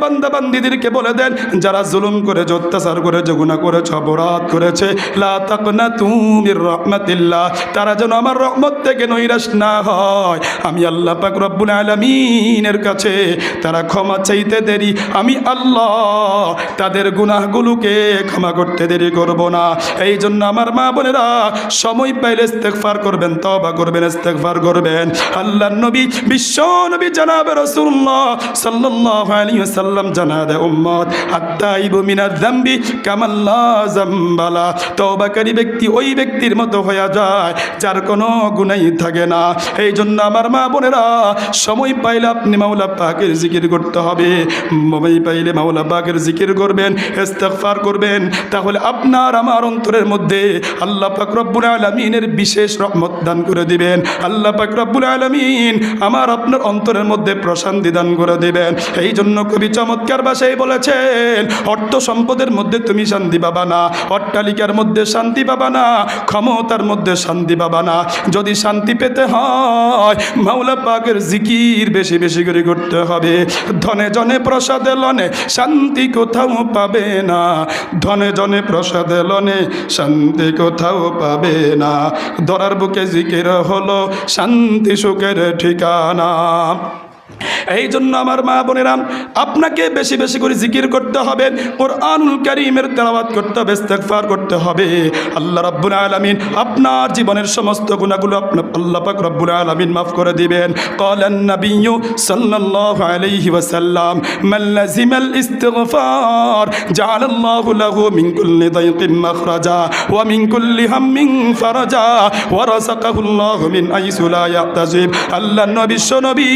বান্দা বান্দীদেরকে বলে দেন, যারা জুলুম করেছে, অত্যাচার করেছে, গুনাহ করেছে, অপরাধ করেছে, লা তাকনাতু মির রাহমাতিল্লাহ, তারা যেন আমার রহমত থেকে নৈরাশ না হয়। আমি আল্লাহ পাক রব্বুল আলামিনের কাছে তারা ক্ষমা চাইতে দেরি, আমি আল্লাহ তাদের গুনাহগুলোকে ক্ষমা করতে দেরি করব না। এই জন্য আমার মা বোনেরা সময় পাইলে ইস্তেগফার করবেন, তওবা করবেন, ইস্তেগফার করবেন। আল্লাহর নবী, বিশ্ব নবী জনাব রাসূলুল্লাহ সাল্লাল্লাহু আলাইহি ওয়াসাল্লাম জানাদে উম্মত, আত-তাইবু মিনাজ যামবি কামান লা যামবালা, তওবাকারী ব্যক্তি ওই ব্যক্তির মতো হয়ে যায় যার কোনো গুনাহই থাকে না। এই জন্য আমার মা বোনেরা সময় পাইলে আপনি মাওলা পাকের জিকির করতে হবে, সময় পাইলে মাওলা পাকের জিকির করবেন, ইস্তেগফার করবেন, তাহলে আপনার আমার অন্তরের মধ্যে আল্লাহ পাক রব্বুল আলামিনের বিশেষ রহমত দান করে দিবেন। আল্লাহ পাক রব্বুল আলামিন আমার আপনার অন্তরের মধ্যে প্রশান্তি দান করে দিবেন। এই জন্য কবি চমৎকার ভাষায় বলেছেন, অর্থ সম্পদের মধ্যে তুমি শান্তি পাবা না, অট্টালিকার মধ্যে শান্তি পাবা না, ক্ষমতার মধ্যে শান্তি পাবা না। যদি শান্তি পেতে হয় মাওলা পাকের জিকির বেশি বেশি করে করতে হবে। ধনে জনে প্রসাদে লনে শান্তি কোথাও পাবে না, ধনে জনে প্রসাদে লনে শান্তি কোথাও পাবে না। ধরার বুকে জিকির হলো শান্তি সুখের ঠিকানা। এই জন্য আমার মা বোনেরা আপনাকে বেশি বেশি করে জিকির করতে হবে, কোরআনুল কারীমের তেলাওয়াত করতে হবে, ইস্তেগফার করতে হবে। আল্লাহ রাব্বুল আলামিন আপনার জীবনের সমস্ত গুনাহগুলো আল্লাহ পাক রব্বুল আলামিন মাফ করে দিবেন। ক্বালান নাবিয়্যু সাল্লাল্লাহু আলাইহি ওয়াসাল্লাম, মান লাযিমাল ইস্তিগফার জাআলাল্লাহু লাহু মিন কুল্লি দায়কিন মাখরাজা ওয়া মিন কুল্লি হাম্মিন ফারাজা ওয়া রাযাকাহুল্লাহু মিন আইসু লা ইয়াহতাসিব। আল্লাহর নবী নবী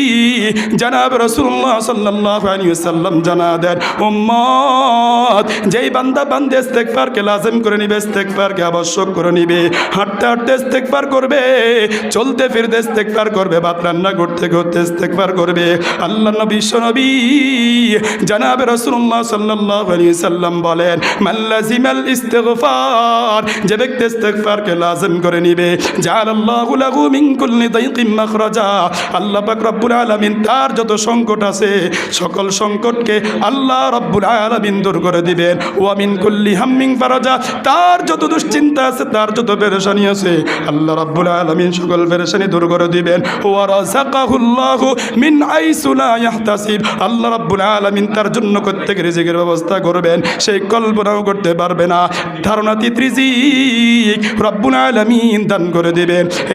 জনাব রাসূলুল্লাহ সাল্লাল্লাহু আলাইহি ওয়াসাল্লাম জানা দেন, উম্মত যেই বান্দা বান্দে ইস্তেগফারকে লাজিম করে নিবে, ইস্তেগফারকে আবশ্যক করে নিবে, হাঁটতে হাঁটতে ইস্তেগফার করবে, চলতে ফিরতে ইস্তেগফার করবে, ভাত রান্না করতে করতে ইস্তেগফার করবে। আল্লাহর নবী নবী জনাব রাসূলুল্লাহ সাল্লাল্লাহু আলাইহি ওয়াসাল্লাম বলেন, মান লাযিমাল ইস্তিগফার, যে ব্যক্তি ইস্তেগফারকে লাজিম করে নিবে, জাআলাল্লাহু লাহু মিন কুল্লি দায়কিন মাখরাজা, আল্লাহ পাক রব্বুল আলামিন তার যত সংকট আছে সকল সংকটকে আল্লাহ রব্বুল আলামিন দূর করে দিবেন। ওয়া মিন কুল্লি হাম্মিন ফারাজা, তার যত দুশ্চিন্তা আছে, তার যত পেরেশানি আছে, আল্লাহ রব্বুল আলামিন সকল পেরেশানি দূর করে দিবেন। ওয়া রাযাকাহুল্লাহু মিন আইসু লা ইয়াহতাসিব, আল্লাহ রব্বুল আলামিন তার জন্য প্রত্যেক রিজিকের ব্যবস্থা করবেন, সেই কল্পনাও করতে পারবে না, ধারণাতীত রিজিক রব্বুল আলামিন দান করে দিবেন।